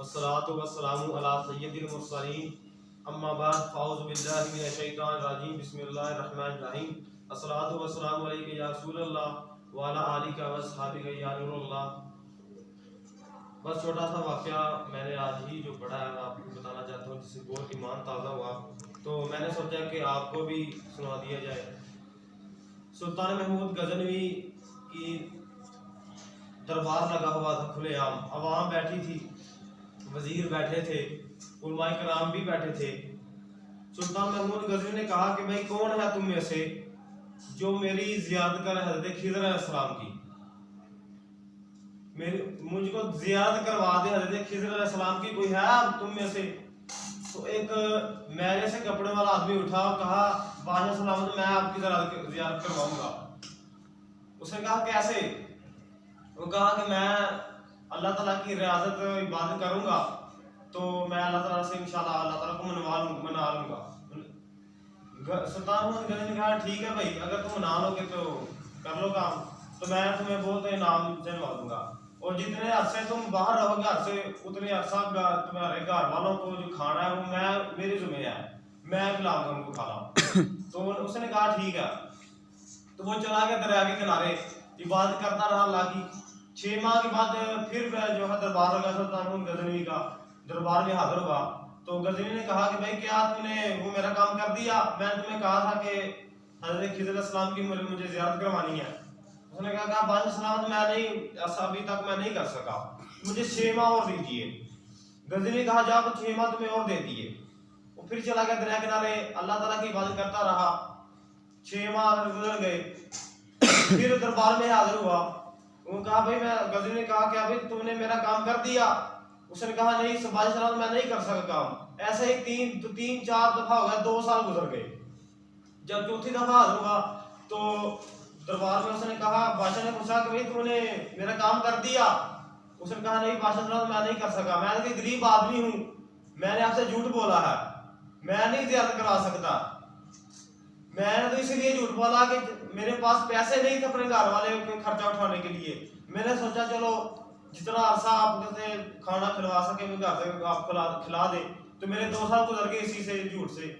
والصلاة والسلام علی سید المرسلین اما بعد فاعوذ باللہ من الشیطان الرجیم بسم اللہ الرحمن الرحیم الصلاة والسلام علیک یا رسول اللہ وعلی آلک واصحابک یا نور اللہ۔ بس چھوٹا سا واقعہ میں نے آج ہی جو پڑھا ہے آپ کو بتانا چاہتا ہوں، جس سے بہت ایمان تازہ ہوا، تو میں نے سوچا کہ آپ کو بھی سنا دیا جائے۔ سلطان محمود غزنوی کی دربار لگا ہوا تھا کھلے عام، عوام بیٹھی تھی، وزیر بیٹھے تھے، علماء کرام بھی بیٹھے تھے۔ سلطان محمود غزنوی نے کہا کہ بھائی کون ہے تم میں سے جو میری زیارت کرے حضرت خضر علیہ السلام کی، مجھ کو زیارت کروا دے حضرت خضر علیہ السلام کی، کوئی ہے تم میں سے؟ تو ایک میلے سے کپڑے والا آدمی اٹھا اور کہا بادشاہ سلامت میں آپ کی زیارت کرواؤں گا۔ اس نے کہا کیسے؟ وہ کہا کہ میں اللہ تعالیٰ کی ریاضت عبادت کروں گا تو میں اللہ تعالیٰ سے انشاءاللہ اللہ تعالیٰ کو منا لوں گا۔ سلطان محمود غزنوی نے کہا ٹھیک ہے بھائی، اگر تم منا لو گے تو کر لو کام، تو میں تمہیں بہت انعام دلوا دوں گا، اور جتنے عرصے تم باہر رہو گے گھر سے اتنے عرصہ تمہارے گھر والوں کو جو کھانا ہے وہ میری ذمہ ہے، میں کھلاؤں گا ان کو کھانا۔ تو اس نے کہا ٹھیک ہے۔ تو وہ چلا گیا دریا کے کنارے، عبادت کرتا رہا اللہ کی۔ 6 ماہ کے بعد پھر جو ہے دربار لگا سلطان محمود غزنوی کا، دربار میں حاضر ہوا۔ تو غزنوی نے کہا کہ بھائی کیا تم نے وہ میرا کام کر دیا؟ میں نے تمہیں کہا تھا کہ حضرت خضر علیہ السلام کی مجھے زیارت کروانی ہے۔ اس نے کہا بادشاہ سلامت میں نہیں، ایسا ابھی تک میں نہیں کر سکا، مجھے 6 ماہ اور دیجیے۔ غزنوی نے کہا جا تو 6 ماہ تمہیں اور دے دیے۔ وہ پھر چلا گیا دریا کنارے، اللہ تعالیٰ کی عبادت کرتا رہا۔ 6 ماہ گزر گئے، پھر دربار میں حاضر ہوا۔ وہ کہا بھائی میں غزنوی نے کہا کہ ابھی تم نے میرا کام کر دیا؟ اس نے کہا نہیں بادشاہ سلامت میں نہیں کر سکا کام۔ ایسے ہی 3-4 دفعہ ہو گیا، 2 سال گزر گئے۔ جب 4تھی دفعہ حاضر ہوا تو دربار میں اس نے کہا، بادشاہ نے پوچھا کہ بھائی تم نے میرا کام کر دیا؟ اس نے کہا نہیں بادشاہ سلامت میں نہیں کر سکا، میں ایک غریب آدمی ہوں، میں نے آپ سے جھوٹ بولا ہے، میں نہیں زیارت کرا سکتا۔ میں نے تو اس لیے جھوٹ بولا کہ میرے پاس پیسے نہیں تھے اپنے گھر والے کے خرچہ اٹھانے کے لیے۔ میں نے سوچا چلو جتنا عرصہ آپ سے کھانا کھلوا سکے میں گھر سے آپ کھلا دے، تو میرے 2 سال گزر گئے اسی سے جھوٹ سے،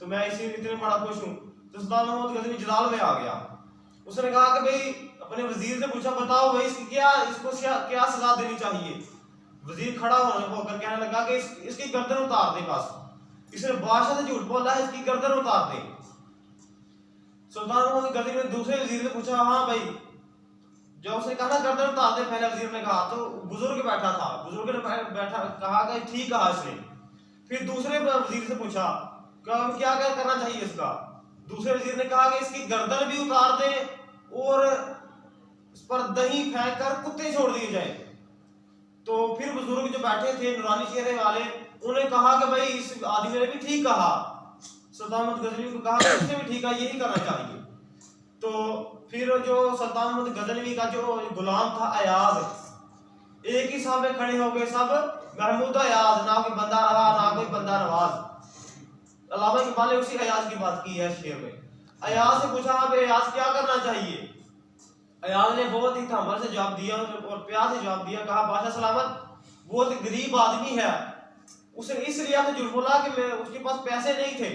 تو میں اسی اتنے بڑا خوش ہوں۔ تو سلطان محمود غزنوی جلال میں آ گیا۔ اس نے کہا کہ بھئی اپنے وزیر سے پوچھا بتاؤ بھئی اس کو کیا سزا دینی چاہیے؟ وزیر کھڑا ہو کر کہنے لگا کہ اس کی گردن اتار دے، بس اس نے بادشاہ سے جھوٹ بولا ہے، اس کی گردن اتار دے۔ سلطان محمود غزنوی نے دوسرے وزیر سے پوچھا ہاں بھائی، جو اس نے کہا نا گردن اتار دے، پہلے وزیر نے کہا، تو بزرگ بیٹھا تھا، بزرگ نے کہا کہ ٹھیک کہا اس نے۔ پھر دوسرے وزیر سے پوچھا کہ کیا کرنا چاہیے اس کا؟ دوسرے وزیر نے کہا کہ اس کی گردن بھی اتار دیں اور اس پر دہی پھینک کر کتے چھوڑ دیے جائیں۔ تو پھر بزرگ جو بیٹھے تھے نورانی چہرے والے، انہوں نے کہا کہ بھائی اس آدمی نے بھی ٹھیک کہا۔ سلطان محمود غزنوی کو کہا کہ اس نے بھی ٹھیک ہے، یہی کرنا چاہیے۔ تو پھر جو سلطان محمود غزنوی کا جو غلام تھا ایاز، ایک ہی صاحب کھڑے ہو گئے سب محمود ایاز، نہ کوئی بندہ رہا نہ کوئی بندہ نواز۔ علامہ اقبال نے اسی ایاز کی بات کی ہے شعر میں۔ ایاز سے پوچھا اب ایاز کیا کرنا چاہیے؟ ایاز نے بہت ہی تحمل سے جواب دیا اور پیار سے جواب دیا، کہا بادشاہ سلامت بہت غریب آدمی ہے، اس نے اس لیے آپ سے جھوٹ بولا کہ اس کے پاس پیسے نہیں تھے،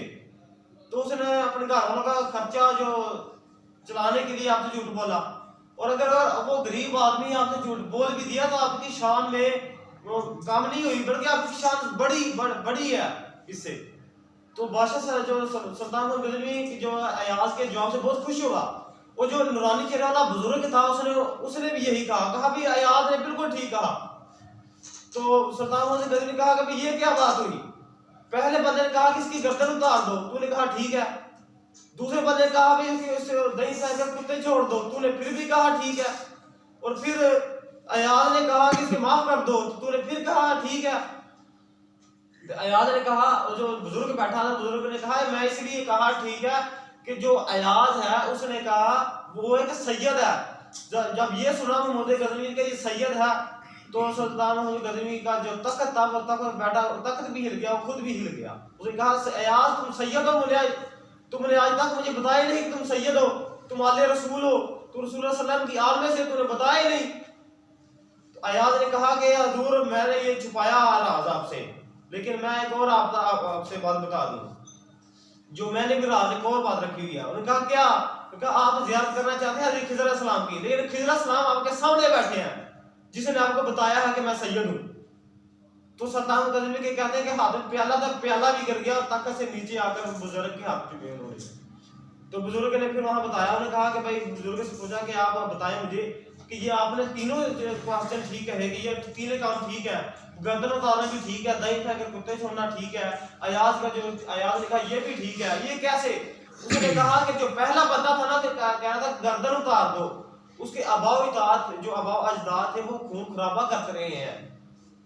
تو اس نے اپنے گھر والوں کا خرچہ جو چلانے کے لیے آپ سے جھوٹ بولا، اور اگر وہ غریب آدمی آپ سے جھوٹ بول بھی دیا تو آپ کی شان میں وہ کم نہیں ہوئی، بلکہ آپ کی شان بڑی ہے اس سے۔ تو بادشاہ جو سلطان محمود غزنوی جو ایاز کے جواب سے بہت خوش ہوا۔ وہ جو نورانی چہرے والا بزرگ تھا اس نے بھی یہی کہا بھی ایاز نے بالکل ٹھیک کہا۔ تو سلطان محمود غزنوی نے کہا کہ یہ کیا بات ہوئی؟ پہلے بندے نے کہا کہ اس کی گردن اتار دو، تو نے کہا ٹھیک ہے۔ دوسرے بندے نے کہا بھی اس سے دہی پھینک کر کتے چھوڑ دو، تو نے پھر بھی کہا ٹھیک ہے۔ اور پھر ایاز نے کہا کہ اس کے معاف کر دو، تو نے پھر کہا ٹھیک ہے۔ ایاز نے کہا، جو بزرگ بیٹھا تھا بزرگ نے کہا میں اس لیے کہا ٹھیک ہے کہ جو ایاز ہے اس نے کہا وہ ایک سید ہے۔ جب یہ سنا محمود غزنوی کہ یہ سید ہے تو سلطان محمود غزنوی کا جو تخت تھا وہ تخت بیٹھا، تخت بھی ہل گیا، وہ خود بھی ہل گیا۔ اس نے کہا ایاز تم سید ہو، تم نے آج تک مجھے بتایا نہیں تم سید ہو، تم آل رسول ہو، تو رسول اللہ صلی اللہ علیہ وسلم کی آل میں سے تم نے بتایا نہیں۔ ایاز نے کہا کہ حضور میں نے یہ چھپایا راز آپ سے، لیکن میں ایک اور آپ سے بات بتا دوں، جو میں نے بھی راز ایک اور بات رکھی ہوئی ہے۔ انہوں نے کہا کیا؟ کہا آپ زیارت کرنا چاہتے ہیں حضرت خضر علیہ السلام کی، لیکن خضر علیہ السلام آپ کے سامنے بیٹھے ہیں جس نے آپ کو بتایا ہے کہ میں سید ہوں۔ تو سلطان غزنوی کے کہتے ہیں کہ ہاتھ میں پیالہ تھا، پیالہ بھی گر گیا اور تخت سے نیچے آ کر بزرگ کے ہاتھ چکے انہوں نے۔ تو بزرگ نے پھر وہاں بتایا، انہوں نے کہا کہ بھائی بزرگ سے پوچھا کہ آپ بتائیں مجھے کہ یہ آپ نے تینوں کوسچن ٹھیک ہے کہ یہ تینوں کام ٹھیک ہے، گردن اتارنا بھی ٹھیک ہے، ضعیف ہے کہ کتے چھوڑنا ٹھیک ہے، ایاز کا جو ایاز نے کہا یہ بھی ٹھیک ہے، یہ کیسے؟ اس نے کہا کہ جو پہلا بندہ تھا نا کہ کہہ رہا تھا گردن اتار دو، اس کے آباء و اجداد جو آباء و اجداد تھے وہ خون خرابہ کرتے رہے ہیں،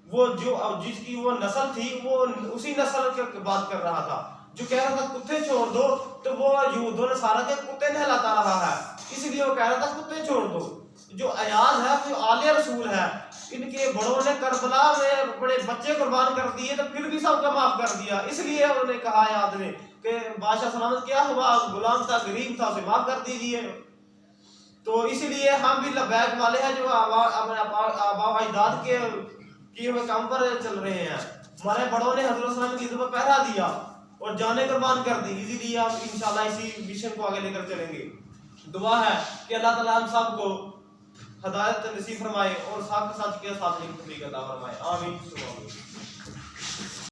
وہ جو جس کی وہ نسل تھی وہ اسی نسل کی بات کر رہا تھا، جو کہہ رہا تھا کتے چھوڑ دو تو وہ یہود و نصارہ کے کتے نہلاتا رہا ہے، اس لیے وہ کہہ رہا تھا کتے چھوڑ دو۔ جو ایاز ہے وہ آل رسول ہے، ان کے بڑوں نے کربلا میں بڑے بچے قربان کر دیے تو پھر بھی سب کا معاف کر دیا، اس لیے انہوں نے کہا ایاز نے کہ بادشاہ سلامت کیا ہوا، غلام تھا، غریب تھا، اسے معاف کر دیجیے۔ تو اس لیے ہم بھی لبیک والے ہیں جو آباء و اجداد کے کیے ہوئے کام پر چل رہے ہیں۔ ہمارے بڑوں نے حضرت صلی اللہ علیہ وسلم کی عزت پر پہرا دیا اور جانیں قربان کر دی، اسی لیے آپ انشاءاللہ اسی مشن کو آگے لے کر چلیں گے۔ دعا ہے کہ اللہ تعالیٰ ہم سب کو ہدایت نصیب فرمائے اور ساتھ سچ کے ساتھ توفیق عطا فرمائے، آمین۔